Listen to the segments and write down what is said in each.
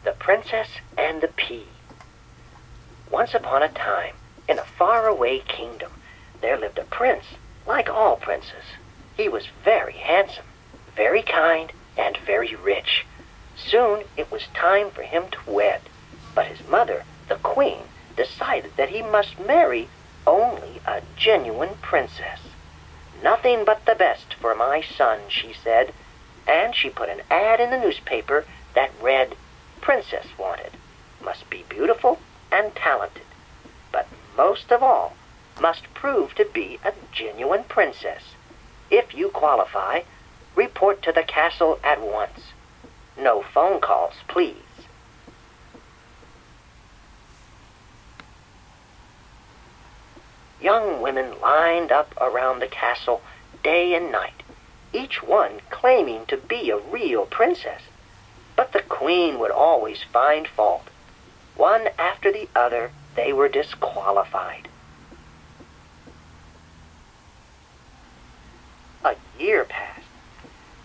The Princess and the Pea. Once upon a time, in a faraway kingdom, there lived a prince, like all princes. He was very handsome, very kind, and very rich. Soon it was time for him to wed, but his mother, the queen, decided that he must marry only a genuine princess. "Nothing but the best for my son," she said, and she put an ad in the newspaper that read, "Princess wanted, must be beautiful and talented, but most of all, must prove to be a genuine princess. If you qualify, report to the castle at once. No phone calls, please." Young women lined up around the castle day and night, each one claiming to be a real princess. But the queen would always find fault. One after the other, they were disqualified. A year passed,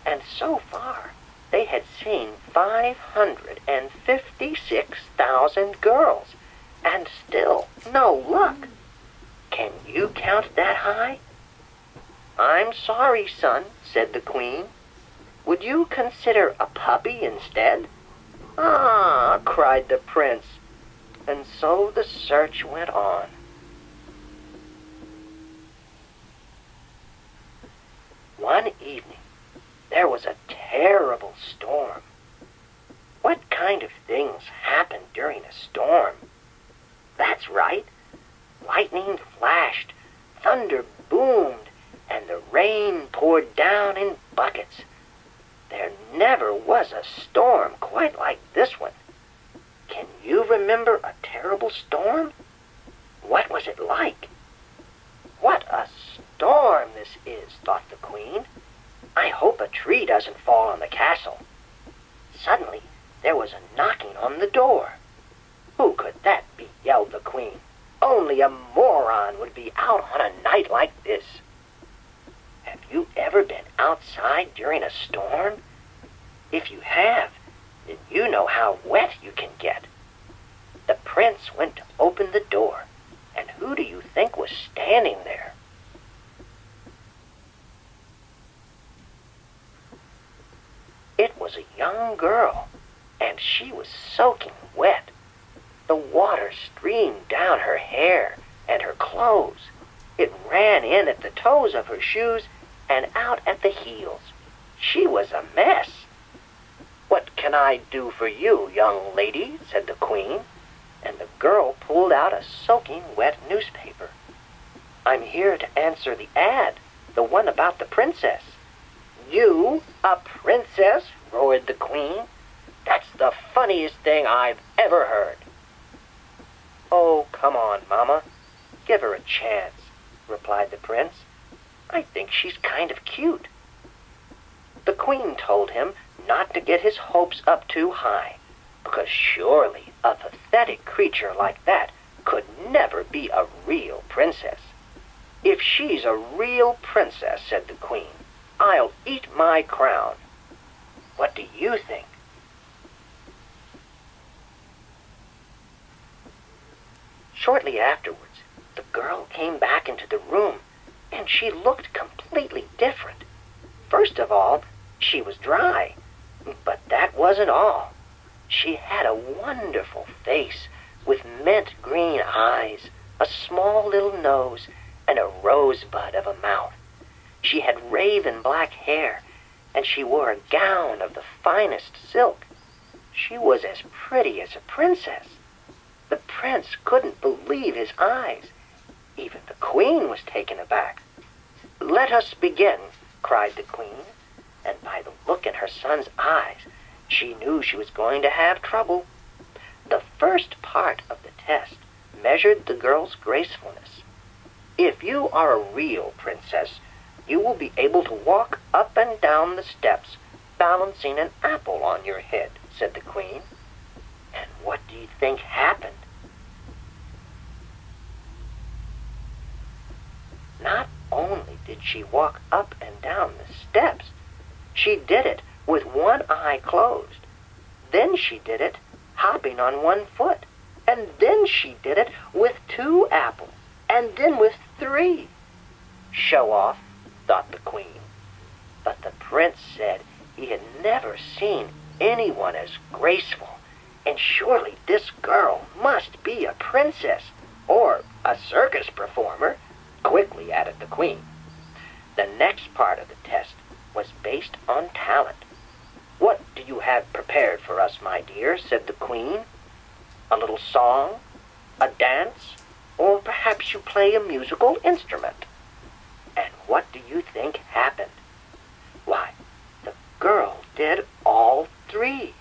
and so far they had seen 556,000 girls, and still no luck. "Can you count that high?" "I'm sorry, son," said the queen. "Would you consider a puppy instead?" "Ah!" cried the prince. And so the search went on. One evening, there was a terrible storm. What kind of things happen during a storm? That's right. Lightning flashed, thunder boomed, and the rain poured down in buckets. There never was a storm quite like this one. Can you remember a terrible storm? What was it like? "What a storm this is," thought the queen. "I hope a tree doesn't fall on the castle." Suddenly, there was a knocking on the door. "Who could that be?" yelled the queen. "Only a moron would be out on a night like this." Have you ever been outside during a storm? If you have, then you know how wet you can get. The prince went to open the door, and who do you think was standing there? It was a young girl, and she was soaking wet. The water streamed down her hair and her clothes. It ran in at the toes of her shoes and out at the heels. She was a mess. "What can I do for you, young lady?" said the queen, and the girl pulled out a soaking wet newspaper. "I'm here to answer the ad, the one about the princess." "You, a princess?" roared the queen. "That's the funniest thing I've ever heard." "Oh, come on, Mama. Give her a chance," replied the prince. "I think she's kind of cute." The queen told him not to get his hopes up too high, because surely a pathetic creature like that could never be a real princess. "If she's a real princess," said the queen, "I'll eat my crown. What do you think?" Shortly afterwards, the girl came back into the room, and she looked completely different. First of all, she was dry, but that wasn't all. She had a wonderful face with mint green eyes, a small little nose, and a rosebud of a mouth. She had raven black hair, and she wore a gown of the finest silk. She was as pretty as a princess. The prince couldn't believe his eyes. Even the queen was taken aback. "Let us begin," cried the queen, and by the look in her son's eyes, she knew she was going to have trouble. The first part of the test measured the girl's gracefulness. "If you are a real princess, you will be able to walk up and down the steps, balancing an apple on your head," said the queen. And what do you think happened? Not only did she walk up and down the steps, she did it with one eye closed. Then she did it hopping on one foot. And then she did it with 2 apples, and then with 3. Show off, thought the queen. But the prince said he had never seen anyone as graceful, and surely this girl must be a princess, or a circus performer, quickly added the queen. The next part of the test was based on talent. What do you have prepared for us, my dear? Said the queen. A little song, a dance, or perhaps you play a musical instrument. And what do you think happened? Why, the girl did all 3.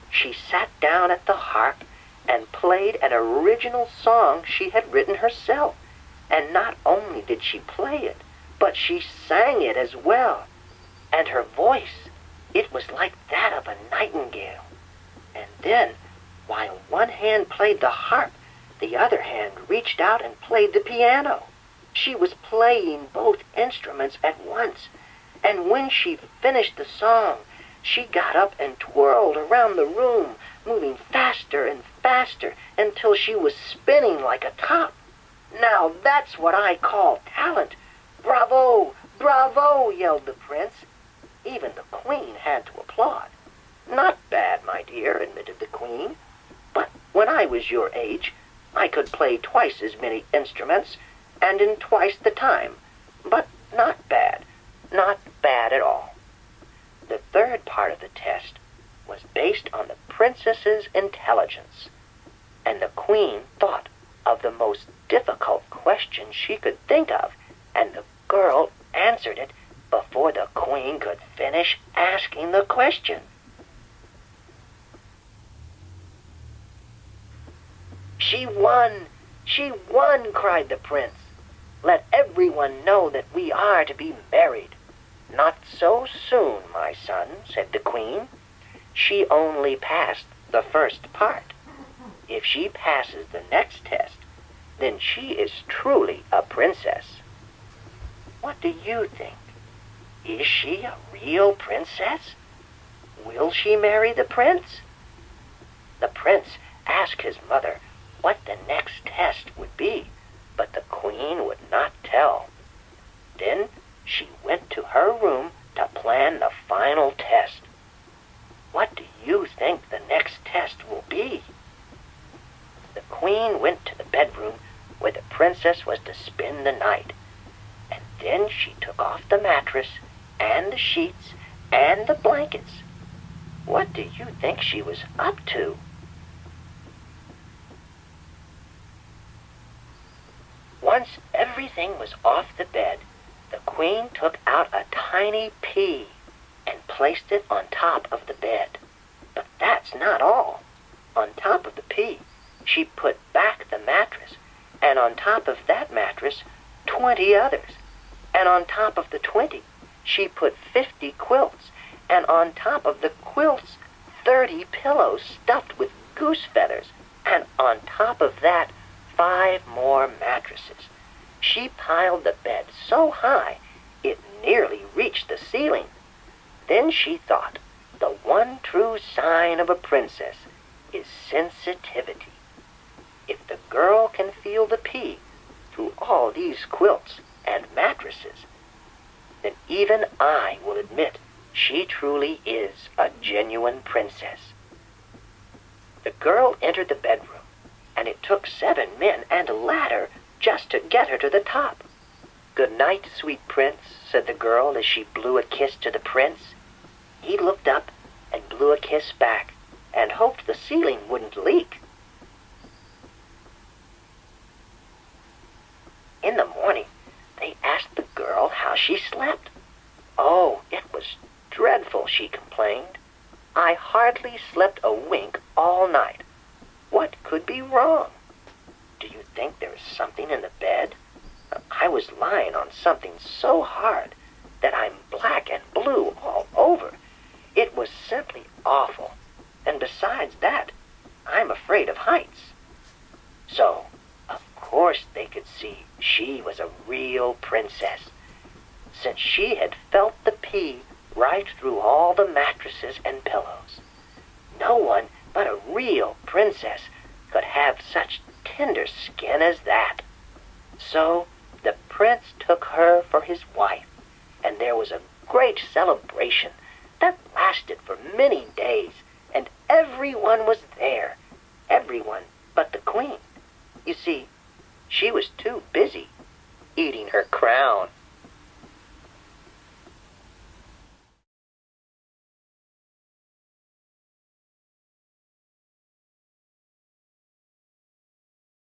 She sat down at the harp and played an original song she had written herself. And not only did she play it, but she sang it as well. And her voice, it was like that of a nightingale. And then, while one hand played the harp, the other hand reached out and played the piano. She was playing both instruments at once, and when she finished the song, she got up and twirled around the room, moving faster and faster until she was spinning like a top. Now that's what I call talent. Bravo! Bravo! Yelled the prince. Even the queen had to applaud. Not bad, my dear, admitted the queen. But when I was your age, I could play twice as many instruments and in twice the time. But not bad. Not bad at all. The third part of the test was based on the princess's intelligence, and the queen thought of the most difficult question she could think of, and the girl answered it before the queen could finish asking the question. She won! She won! Cried the prince. Let everyone know that we are to be married. Not so soon, my son, said the queen. She only passed the first part. If she passes the next test, then she is truly a princess. What do you think? Is she a real princess? Will she marry the prince? The prince asked his mother what the next test would be, but the queen would not tell. Then she went to her room to plan the final test. What do you think the next test will be? The queen went to the bedroom where the princess was to spend the night, and then she took off the mattress and the sheets and the blankets. What do you think she was up to? Once everything was off the bed, the queen took out a tiny pea and placed it on top of the bed. But that's not all. On top of the pea, she put back the mattress, and on top of that mattress, 20 others. And on top of the 20, she put 50 quilts, and on top of the quilts, 30 pillows stuffed with goose feathers, and on top of that, 5 more mattresses. She piled the bed so high, it nearly reached the ceiling. Then she thought, the one true sign of a princess is sensitivity. If the girl can feel the pea through all these quilts and mattresses, then even I will admit she truly is a genuine princess. The girl entered the bedroom, and it took 7 men and a ladder just to get her to the top. Good night, sweet prince, said the girl as she blew a kiss to the prince. He looked up and blew a kiss back and hoped the ceiling wouldn't leak. In the morning, they asked the girl how she slept. Oh, it was dreadful, she complained. I hardly slept a wink all night. What could be wrong? Do you think there is something in the bed? I was lying on something so hard that I'm black and blue all over. It was simply awful. And besides that, I'm afraid of heights. So, of course they could see she was a real princess, since she had felt the pea right through all the mattresses and pillows. No one but a real princess could have such tender skin as that. So the prince took her for his wife, and there was a great celebration that lasted for many days, and everyone was there, everyone but the queen. You see, she was too busy eating her crown.